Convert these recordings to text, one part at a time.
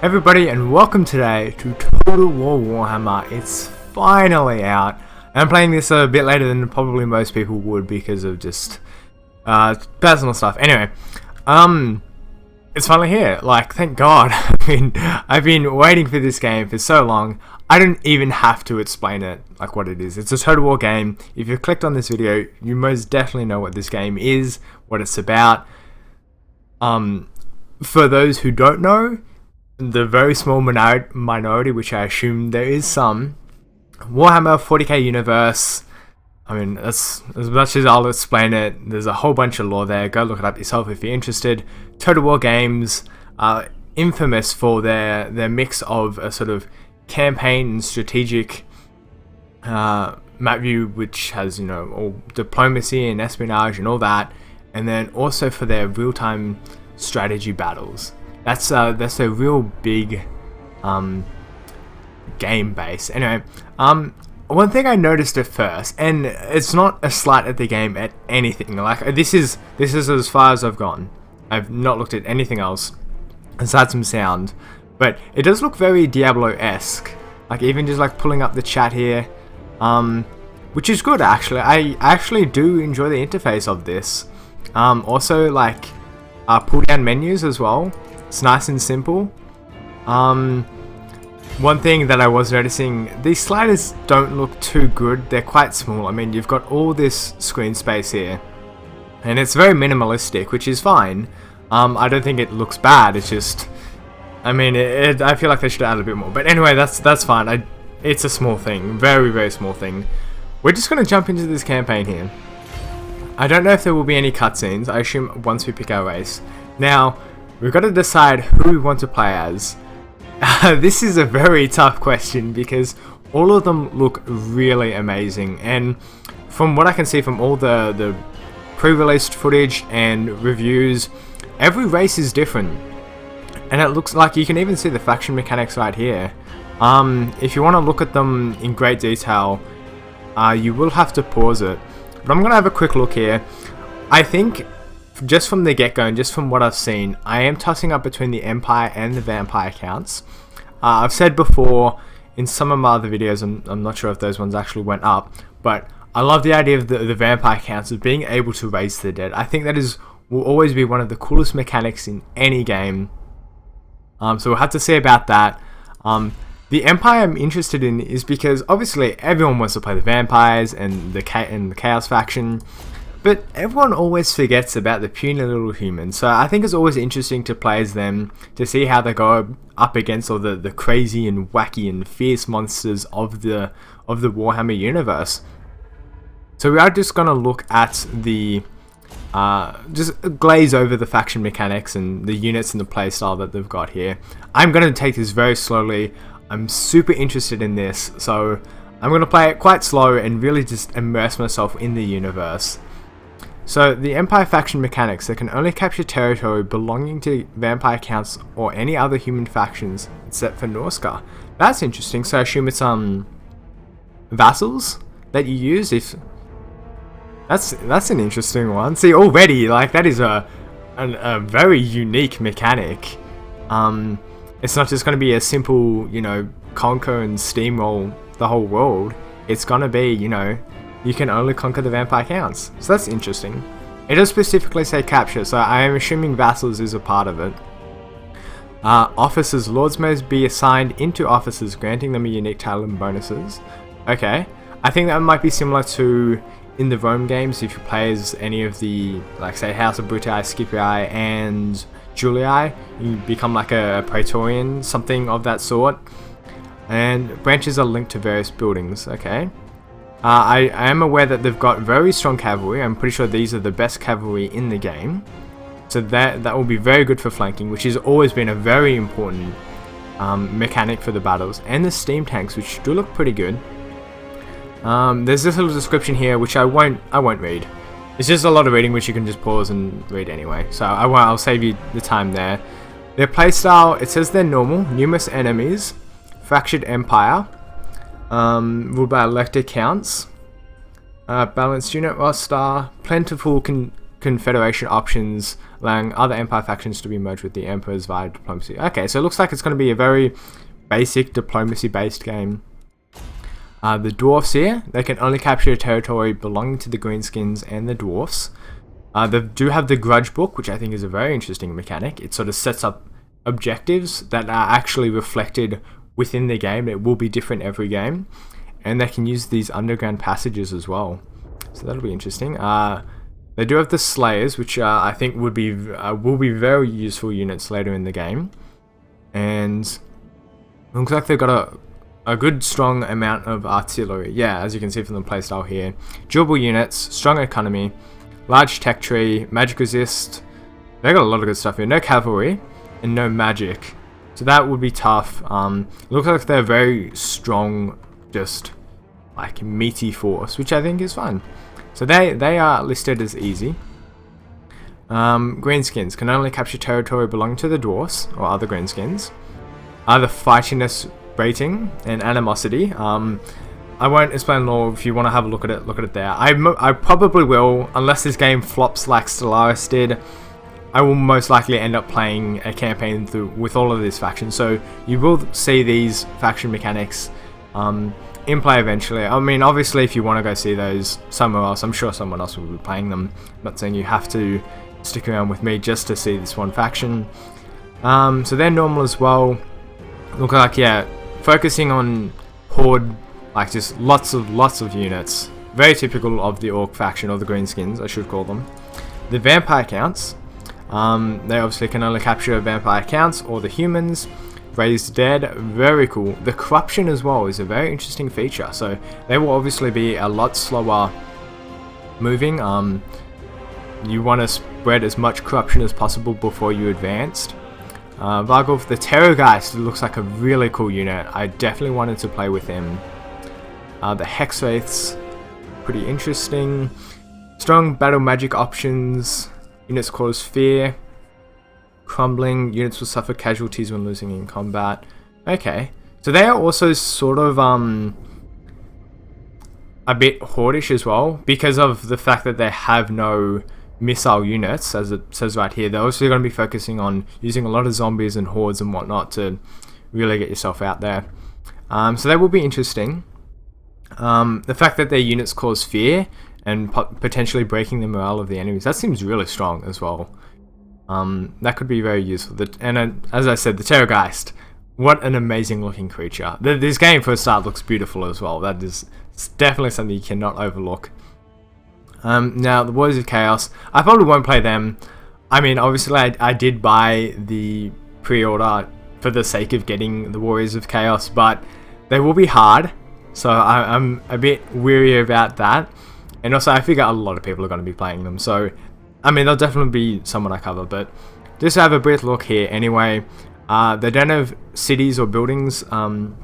Everybody, and welcome today to Total War Warhammer. It's finally out. I'm playing this a bit later than probably most people would because of just personal stuff. Anyway, it's finally here. Like, thank God. I've been waiting for this game for so long. I don't even have to explain it, like what it is. It's a Total War game. If you clicked on this video, you most definitely know what this game is, what it's about. For those who don't know, the very small minority, which I assume there is some, Warhammer 40k universe. I mean, as much as I'll explain it, there's a whole bunch of lore there. Go look it up yourself if you're interested. Total War games are infamous for their mix of a sort of campaign and strategic map view, which has, you know, all diplomacy and espionage and all that, and then also for their real-time strategy battles. That's a real big game base. Anyway, one thing I noticed at first, and it's not a slight at the game at anything. Like this is as far as I've gone. I've not looked at anything else aside some sound, but it does look very Diablo-esque. Like even just like pulling up the chat here, which is good actually. I actually do enjoy the interface of this. Also like pull down menus as well. It's nice and simple. One thing that I was noticing, these sliders don't look too good. They're quite small. I mean, you've got all this screen space here, and it's very minimalistic, which is fine. I don't think it looks bad. It's just, I mean, I feel like they should add a bit more. But anyway, that's fine. It's a small thing, very, very small thing. We're just gonna jump into this campaign here. I don't know if there will be any cutscenes. I assume once we pick our race. Now, we've got to decide who we want to play as. This is a very tough question because all of them look really amazing, and from what I can see from all the pre-released footage and reviews, every race is different, and it looks like you can even see the faction mechanics right here. If you want to look at them in great detail, you will have to pause it, but I'm going to have a quick look here. I think just from the get-go and just from what I've seen, I am tossing up between the Empire and the Vampire counts. I've said before in some of my other videos, I'm not sure if those ones actually went up, but I love the idea of the Vampire counts, of being able to raise the dead. I think that will always be one of the coolest mechanics in any game. So we'll have to see about that. The Empire I'm interested in is because obviously everyone wants to play the Vampires and the Chaos faction, but everyone always forgets about the puny little humans, so I think it's always interesting to play as them, to see how they go up against all the crazy and wacky and fierce monsters of the Warhammer universe. So we are just going to look at the, just glaze over the faction mechanics and the units and the playstyle that they've got here. I'm going to take this very slowly. I'm super interested in this, so I'm going to play it quite slow and really just immerse myself in the universe. So, the Empire faction mechanics, they can only capture territory belonging to Vampire counts or any other human factions except for Norsca. That's interesting, so I assume it's vassals that you use. If that's an interesting one. See, already, like, that is a very unique mechanic. It's not just going to be a simple, you know, conquer and steamroll the whole world. It's going to be, you know, you can only conquer the Vampire counts. So that's interesting. It does specifically say capture, so I am assuming vassals is a part of it. Officers. Lords may be assigned into officers, granting them a unique title and bonuses. Okay. I think that might be similar to in the Rome games, if you play as any of the, like say, House of Brutii, Scipii, and Julii, you become like a Praetorian, something of that sort. And branches are linked to various buildings. Okay. I am aware that they've got very strong cavalry. I'm pretty sure these are the best cavalry in the game. So that will be very good for flanking, which has always been a very important mechanic for the battles. And the steam tanks, which do look pretty good. There's this little description here, which I won't read. It's just a lot of reading, which you can just pause and read anyway. So I'll save you the time there. Their playstyle, it says they're normal, numerous enemies, fractured empire, ruled by elector counts, balanced unit roster, plentiful confederation options, allowing other Empire factions to be merged with the Emperors via diplomacy. Okay, so it looks like it's going to be a very basic diplomacy-based game. The Dwarfs here, they can only capture a territory belonging to the Greenskins and the Dwarfs. They do have the Grudge Book, which I think is a very interesting mechanic. It sort of sets up objectives that are actually reflected within the game. It will be different every game. And they can use these underground passages as well. So that'll be interesting. They do have the Slayers, which I think will be very useful units later in the game. And it looks like they've got a good strong amount of artillery. Yeah, as you can see from the playstyle here. Durable units, strong economy, large tech tree, magic resist. They got a lot of good stuff here. No cavalry and no magic. So that would be tough. Looks like they're very strong, just like meaty force, which I think is fun. So they are listed as easy. Greenskins can only capture territory belonging to the Dwarfs or other Greenskins. The fightiness rating and animosity. I won't explain all. If you want to have a look at it there. I probably will, unless this game flops like Stellaris did. I will most likely end up playing a campaign through with all of these factions. So you will see these faction mechanics in play eventually. I mean, obviously, if you want to go see those somewhere else, I'm sure someone else will be playing them. I'm not saying you have to stick around with me just to see this one faction. So they're normal as well. Look like, yeah, focusing on horde, like just lots of units. Very typical of the Orc faction, or the Greenskins, I should call them. The vampire counts. They obviously can only capture vampire counts or the humans. Raised dead, very cool. The corruption as well is a very interesting feature. So they will obviously be a lot slower moving. You want to spread as much corruption as possible before you advanced. Vargulf, the Terrorgeist, looks like a really cool unit. I definitely wanted to play with him. The Hexwraiths, pretty interesting. Strong battle magic options. Units cause fear. Crumbling. Units will suffer casualties when losing in combat. Okay. So they are also sort of a bit hoardish as well, because of the fact that they have no missile units, as it says right here. They're also going to be focusing on using a lot of zombies and hordes and whatnot to really get yourself out there. So that will be interesting. The fact that their units cause fear and potentially breaking the morale of the enemies, that seems really strong as well. That could be very useful. And as I said, the Terrorgeist, what an amazing looking creature. This game for a start looks beautiful as well. That is definitely something you cannot overlook. Now, the Warriors of Chaos, I probably won't play them. I mean, obviously I did buy the pre-order for the sake of getting the Warriors of Chaos, but they will be hard, so I'm a bit weary about that. And also, I figure a lot of people are going to be playing them, so I mean, they'll definitely be someone I cover. But just have a brief look here anyway. They don't have cities or buildings, and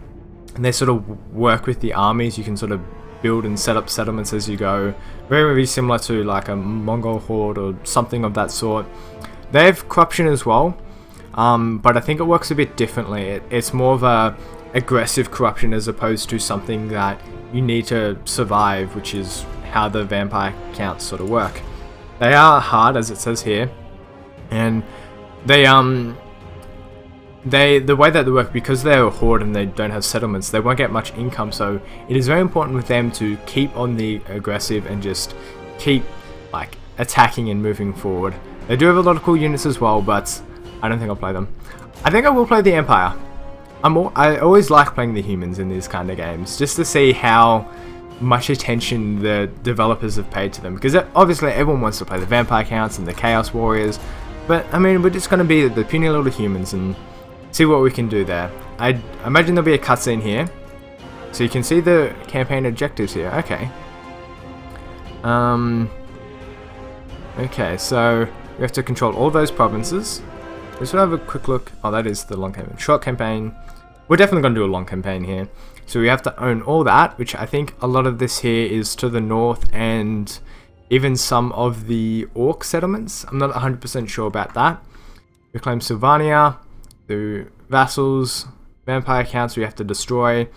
they sort of work with the armies. You can sort of build and set up settlements as you go. Very, very similar to like a Mongol horde or something of that sort. They have corruption as well, but I think it works a bit differently. It's more of a aggressive corruption as opposed to something that you need to survive, which is how the vampire counts sort of work. They are hard, as it says here, and the way that they work, because they're a horde and they don't have settlements, they won't get much income, so it is very important with them to keep on the aggressive and just keep like attacking and moving forward. They do have a lot of cool units as well, but I don't think I'll play them. I think I will play the Empire. I always like playing the humans in these kind of games, just to see how much attention the developers have paid to them, because obviously everyone wants to play the vampire counts and the chaos warriors, but I mean, we're just going to be the puny little humans and see what we can do there. I imagine there'll be a cutscene here, so you can see the campaign objectives here. Okay. Okay, so we have to control all those provinces. Let's have a quick look. Oh, that is the long campaign. Short campaign. We're definitely going to do a long campaign here. So we have to own all that, which I think a lot of this here is to the north and even some of the Orc settlements. I'm not 100% sure about that. We claim Sylvania, the vassals, vampire counts we have to destroy,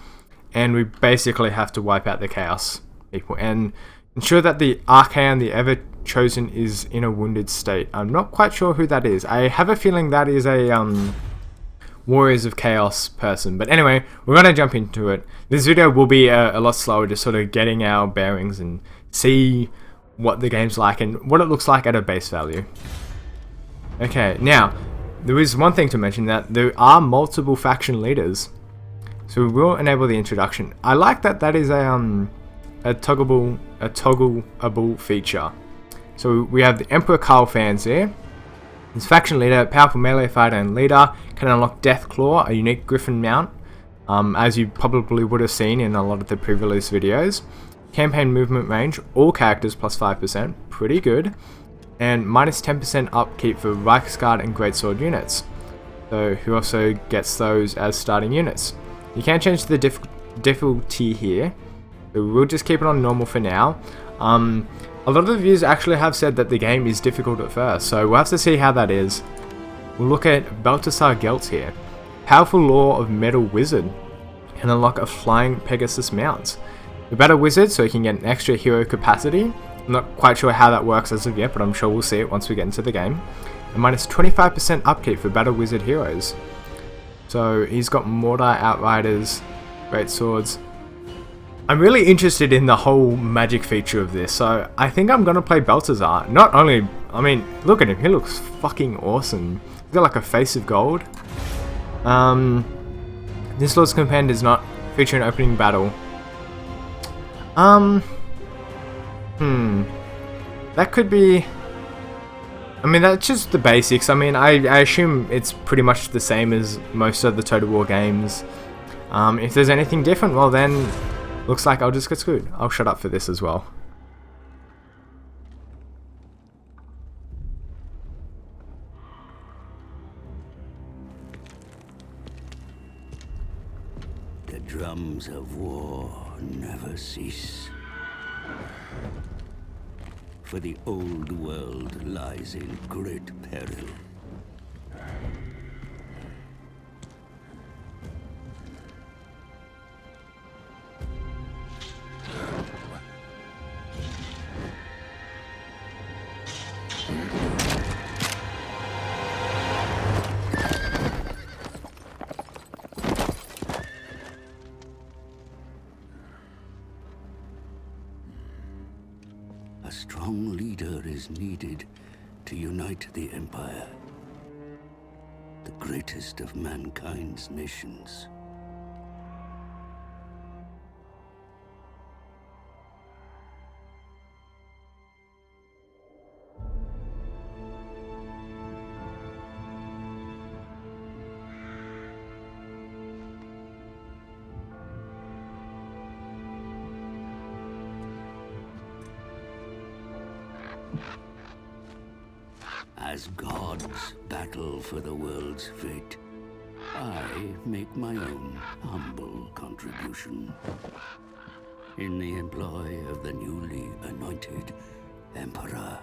and we basically have to wipe out the chaos people. And Ensure that the Archaon, the Ever-Chosen, is in a wounded state. I'm not quite sure who that is. I have a feeling that is a Warriors of Chaos person. But anyway, we're going to jump into it. This video will be a lot slower, just sort of getting our bearings and see what the game's like and what it looks like at a base value. Okay, now, there is one thing to mention, that there are multiple faction leaders. So we will enable the introduction. I like that that is a toggleable feature. So we have the Emperor Karl Franz here. His faction leader, powerful melee fighter and leader, can unlock Deathclaw, a unique griffin mount, as you probably would have seen in a lot of the pre-release videos. Campaign movement range, all characters plus 5%, pretty good. And minus 10% upkeep for Reichsguard and Greatsword units. So who also gets those as starting units. You can change the difficulty here. So we'll just keep it on normal for now. A lot of the reviews actually have said that the game is difficult at first, so we'll have to see how that is. We'll look at Balthasar Gelt here. Powerful Law of Metal Wizard. Can unlock a Flying Pegasus mount. The Battle Wizard, so you can get an extra hero capacity. I'm not quite sure how that works as of yet, but I'm sure we'll see it once we get into the game. And minus 25% upkeep for Battle Wizard heroes. So he's got Mortar, Outriders, Great Swords. I'm really interested in the whole magic feature of this, so I think I'm gonna play Balthasar. Not only, I mean, look at him, he looks fucking awesome. He's got like a face of gold. This Lord's Companion does not feature an opening battle. That could be... I mean, that's just the basics. I mean, I assume it's pretty much the same as most of the Total War games. If there's anything different, well then, looks like I'll just get screwed. I'll shut up for this as well. The drums of war never cease. For the old world lies in great peril. A strong leader is needed to unite the Empire, the greatest of mankind's nations. As gods battle for the world's fate, I make my own humble contribution. In the employ of the newly anointed Emperor.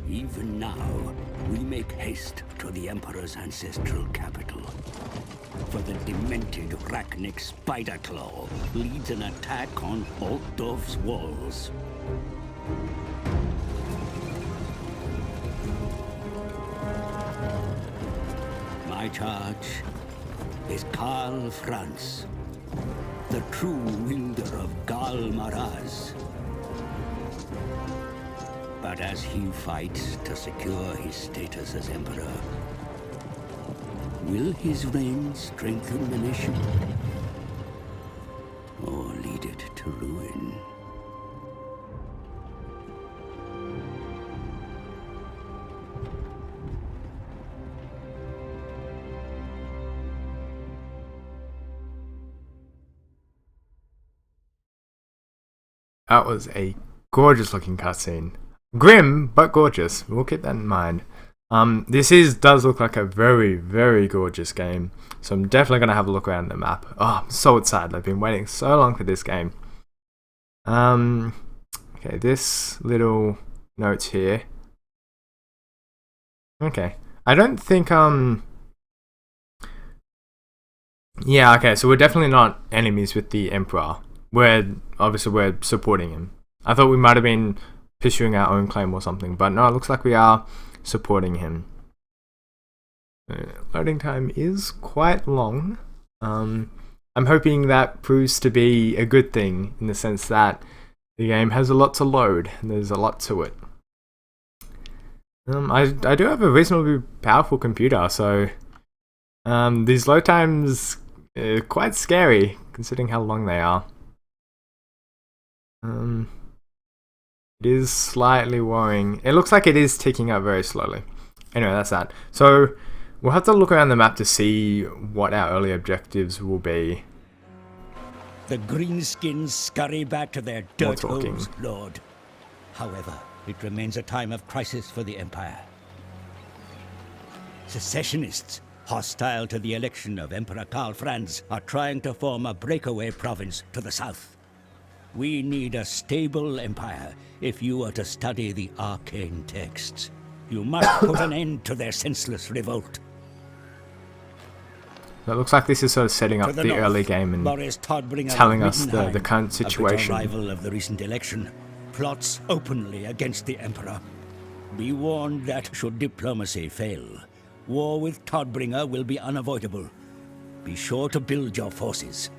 Even now, we make haste to the Emperor's ancestral capital. For the demented Rachnic Spiderclaw leads an attack on Altdorf's walls. My charge is Karl Franz, the true wielder of Gal Maraz. But as he fights to secure his status as Emperor, will his reign strengthen the nation? Or lead it to ruin? That was a gorgeous looking cutscene. Grim, but gorgeous. We'll keep that in mind. This does look like a very, very gorgeous game. So I'm definitely going to have a look around the map. Oh, I'm so excited. I've been waiting so long for this game. Okay, this little notes here. Okay. I don't think, yeah, okay, so we're definitely not enemies with the Emperor. Obviously we're supporting him. I thought we might have been pursuing our own claim or something, but no, it looks like we are supporting him. Loading time is quite long. I'm hoping that proves to be a good thing, in the sense that the game has a lot to load, and there's a lot to it. I do have a reasonably powerful computer, so these load times are quite scary, considering how long they are. It is slightly worrying. It looks like it is ticking up very slowly. Anyway, that's that. So we'll have to look around the map to see what our early objectives will be. The Greenskins scurry back to their dirt holes, Lord. However, it remains a time of crisis for the Empire. Secessionists, hostile to the election of Emperor Karl Franz, are trying to form a breakaway province to the south. We need a stable empire if you are to study the arcane texts. You must put an end to their senseless revolt. It looks like this is sort of setting up the early game and telling us the current situation. A rival of the recent election plots openly against the Emperor. Be warned that should diplomacy fail, war with Todbringer will be unavoidable. Be sure to build your forces.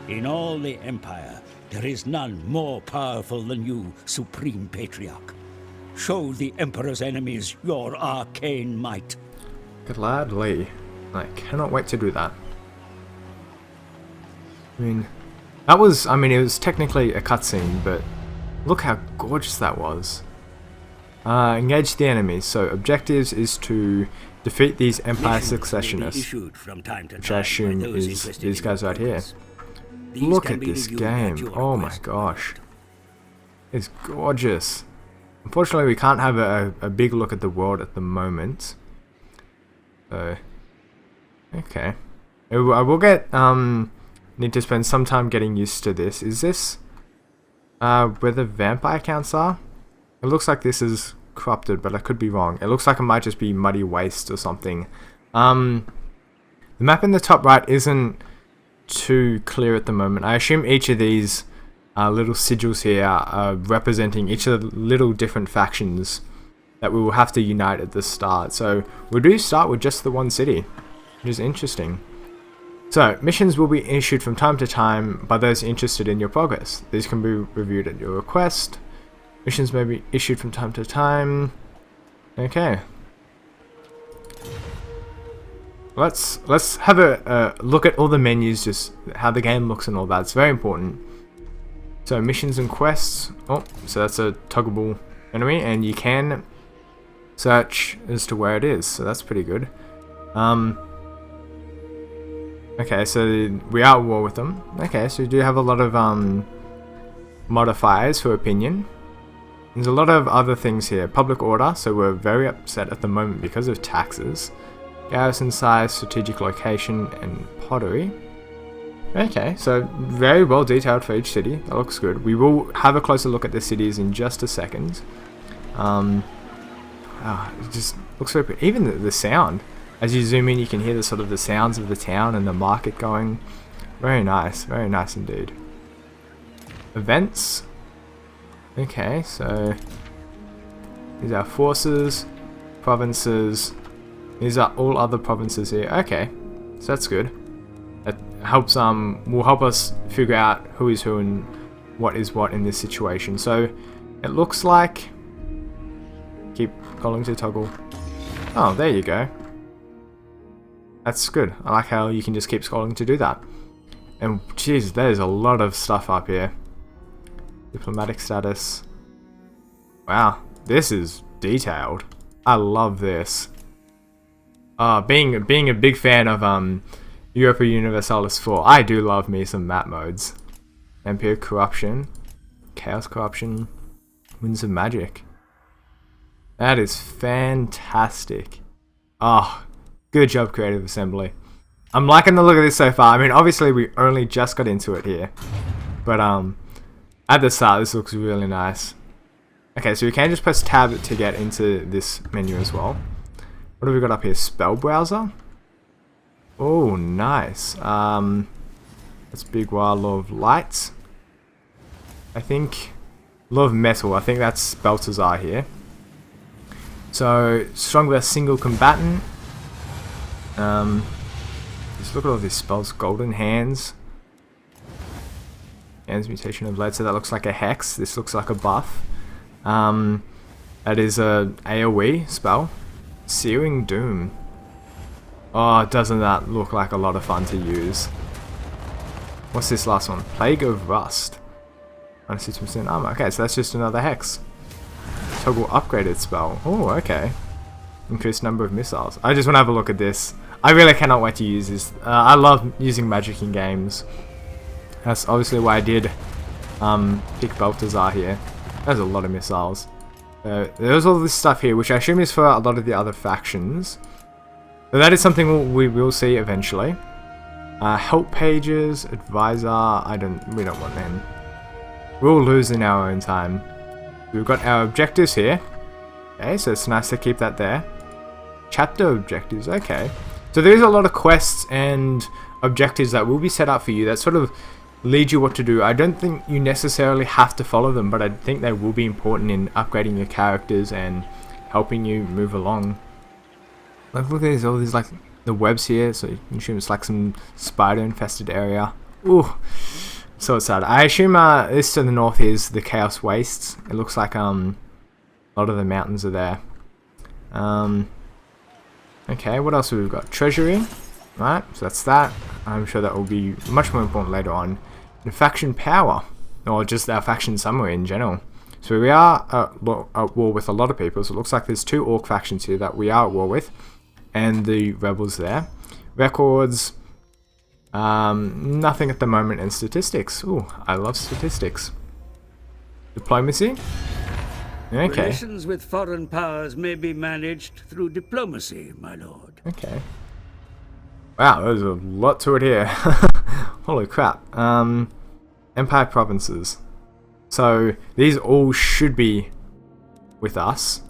In all the Empire, there is none more powerful than you, Supreme Patriarch. Show the Emperor's enemies your arcane might. Gladly. I cannot wait to do that. It was technically a cutscene, but look how gorgeous that was. Engage the enemies. So objectives is to defeat these Empire Successionists, which I assume is these guys right here. Look at this game. Oh my gosh. It's gorgeous. Unfortunately, we can't have a big look at the world at the moment. So, okay. I will need to spend some time getting used to this. Is this where the vampire counts are? It looks like this is corrupted, but I could be wrong. It looks like it might just be muddy waste or something. The map in the top right isn't too clear at the moment. I assume each of these little sigils here are representing each of the little different factions that we will have to unite at the start. So we do start with just the one city, which is interesting. So missions will be issued from time to time by those interested in your progress. These can be reviewed at your request. Missions may be issued from time to time. Okay. Let's have a look at all the menus, just how the game looks and all that. It's very important. So missions and quests. Oh, so that's a toggleable enemy, and you can search as to where it is. So that's pretty good. Okay, so we are at war with them. Okay, so we do have a lot of modifiers for opinion. There's a lot of other things here. Public order, so we're very upset at the moment because of taxes. Garrison size, strategic location, and pottery. Okay, so very well detailed for each city. That looks good. We will have a closer look at the cities in just a second. It just looks very pretty. Even the sound. As you zoom in, you can hear the sort of the sounds of the town and the market going. Very nice indeed. Events. Okay, so these are forces, provinces. These are all other provinces here. Okay, so that's good. That helps will help us figure out who is who and what is what in this situation. So it looks like, keep calling to toggle. Oh, there you go. That's good. I like how you can just keep scrolling to do that. And jeez, there's a lot of stuff up here. Diplomatic status. Wow, this is detailed. I love this. Being a big fan of Europa Universalis 4, I do love me some map modes. Empire Corruption, Chaos Corruption, Winds of Magic. That is fantastic. Oh, good job, Creative Assembly. I'm liking the look of this so far. I mean, obviously we only just got into it here. But at the start, this looks really nice. Okay, so we can just press tab to get into this menu as well. What have we got up here? Spell browser. Oh, nice. That's big wild law of light. I think law of metal. I think that's Balthazar here. So strong versus single combatant. Just look at all these spells. Golden hands. Hands mutation of lead. So that looks like a hex. This looks like a buff. That is a AoE spell. Searing Doom. Oh, doesn't that look like a lot of fun to use? What's this last one? Plague of Rust. 160% armor. Okay, so that's just another hex. Toggle upgraded spell. Oh, okay. Increased number of missiles. I just want to have a look at this. I really cannot wait to use this. I love using magic in games. That's obviously why I did pick Balthazar here. There's a lot of missiles. There's all this stuff here, which I assume is for a lot of the other factions. But that is something we will see eventually. Help pages, advisor. We don't want them. We'll lose in our own time. We've got our objectives here. Okay, so it's nice to keep that there. Chapter objectives. Okay, so there's a lot of quests and objectives that will be set up for you that sort of lead you what to do. I don't think you necessarily have to follow them, but I think they will be important in upgrading your characters and helping you move along. Like, look at all these like the webs here, so you can assume it's like some spider infested area. Ooh, so sad. I assume this to the north is the Chaos Wastes. It looks like a lot of the mountains are there. Okay, what else have we got? Treasury, right? So that's that. I'm sure that will be much more important later on. And faction power, or just our faction summary in general. So we are at war with a lot of people. So it looks like there's 2 orc factions here that we are at war with, and the rebels there. Records, nothing at the moment, and statistics. Ooh, I love statistics. Diplomacy. Okay. Relations with foreign powers may be managed through diplomacy, my lord. Okay. Wow, there's a lot to it here. Holy crap. Empire provinces. So these all should be with us,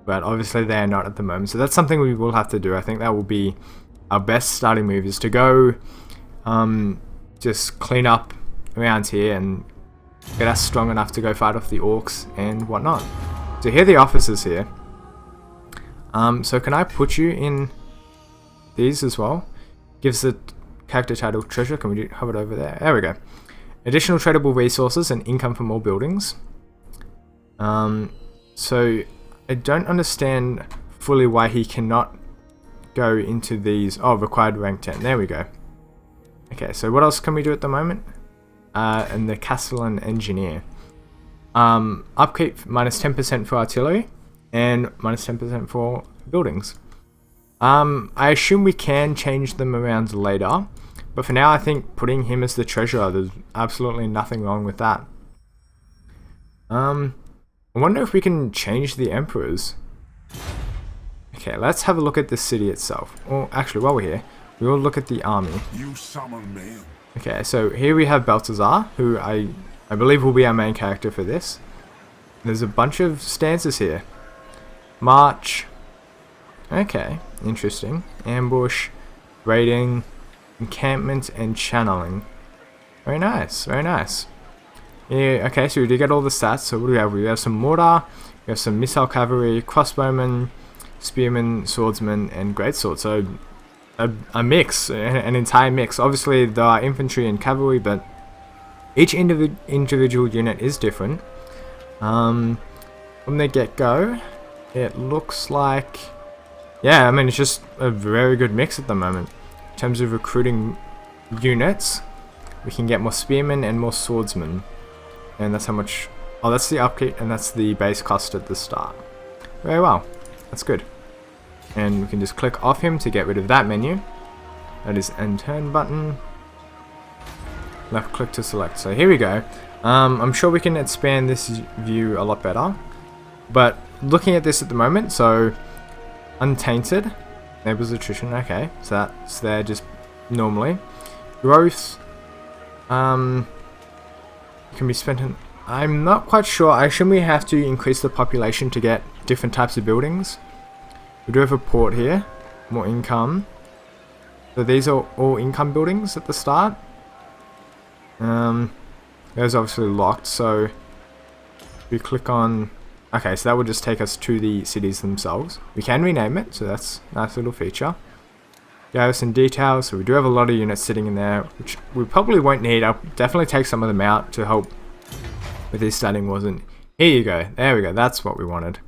but obviously they are not at the moment. So that's something we will have to do. I think that will be our best starting move, is to go just clean up around here and get us strong enough to go fight off the orcs and whatnot. So here are the officers here. So can I put you in these as well? Gives the character title treasure. Can we have it over there? There we go. Additional tradable resources and income from all buildings. So I don't understand fully why he cannot go into these. Oh, required rank 10. There we go. Okay, so what else can we do at the moment? And the Castellan Engineer. Upkeep minus 10% for artillery and minus 10% for buildings. I assume we can change them around later, but for now I think putting him as the treasurer, there's absolutely nothing wrong with that. I wonder if we can change the emperors. Okay, let's have a look at the city itself. Or actually, while we're here, we will look at the army. You summon me. Okay, so here we have Balthazar, who I believe will be our main character for this. There's a bunch of stances here. March. Okay, interesting. Ambush, raiding, encampment, and channeling. Very nice, very nice. Yeah, okay, so we did get all the stats. So what do we have? We have some mortar, we have some missile cavalry, crossbowmen, spearmen, swordsmen, and greatsword. So a mix, an entire mix. Obviously there are infantry and cavalry, but each individual unit is different. From the get-go, it looks like, yeah, I mean, it's just a very good mix at the moment. In terms of recruiting units, we can get more spearmen and more swordsmen. And that's how much, oh, that's the upkeep, and that's the base cost at the start. Very well, that's good. And we can just click off him to get rid of that menu. That is end turn button. Left click to select. So here we go. I'm sure we can expand this view a lot better. But looking at this at the moment, so untainted, neighbors attrition, okay. So that's there just normally. Growth. can be spent in... I'm not quite sure. I assume we have to increase the population to get different types of buildings. We do have a port here. More income. So these are all income buildings at the start. There's obviously locked, so we click on... Okay, so that will just take us to the cities themselves. We can rename it, so that's a nice little feature. Garrison details, so we do have a lot of units sitting in there, which we probably won't need. I'll definitely take some of them out to help with this starting wasn't. Here you go, there we go, that's what we wanted.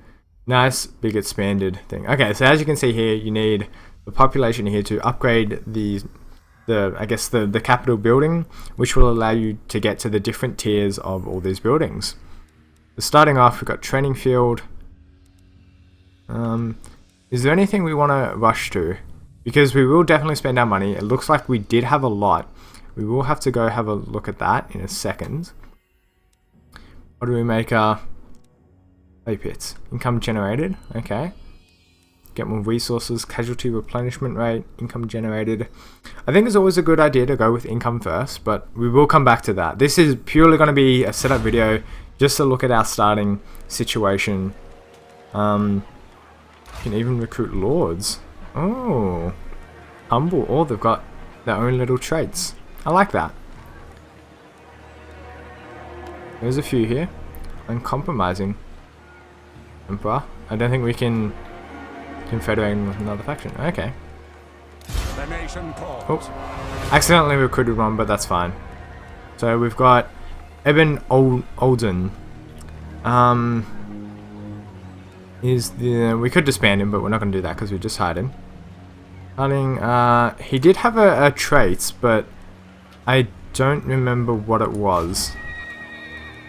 Nice, big expanded thing. Okay, so as you can see here, you need the population here to upgrade the capital building, which will allow you to get to the different tiers of all these buildings. So starting off, we've got training field. Is there anything we want to rush to? Because we will definitely spend our money. It looks like we did have a lot. We will have to go have a look at that in a second. What do we make? Play pits. Income generated. Okay. Get more resources. Casualty replenishment rate. Income generated. I think it's always a good idea to go with income first, but we will come back to that. This is purely going to be a setup video just to look at our starting situation. You can even recruit lords. Oh, humble. Oh, they've got their own little traits. I like that. There's a few here. Uncompromising. Emperor. I don't think we can confederate with another faction. Okay. The nation calls. Oh, accidentally recruited one, but that's fine. So we've got Eben Olden. We could disband him, but we're not going to do that because we just hired him. He did have a trait, but I don't remember what it was.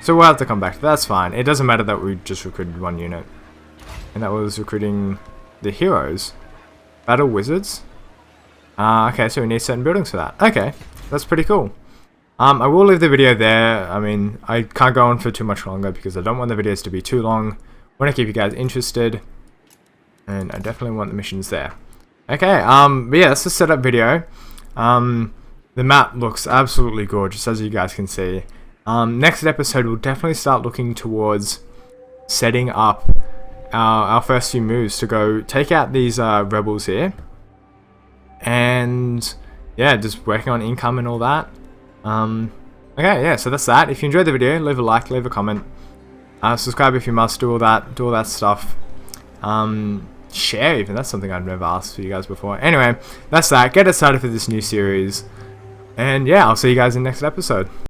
So we'll have to come back to that. That's fine. It doesn't matter that we just recruited one unit. And that was recruiting the heroes. Battle wizards. Okay, so we need certain buildings for that. Okay, that's pretty cool. I will leave the video there. I mean, I can't go on for too much longer because I don't want the videos to be too long. I want to keep you guys interested. And I definitely want the missions there. Okay, but yeah, that's the setup video. The map looks absolutely gorgeous, as you guys can see. Next episode, we'll definitely start looking towards setting up our first few moves to go take out these rebels here. And yeah, just working on income and all that. Okay, yeah, so that's that. If you enjoyed the video, leave a like, leave a comment. Subscribe if you must, do all that stuff. Share even, that's something I've never asked for you guys before. Anyway, that's that. Get us started for this new series. And yeah, I'll see you guys in the next episode.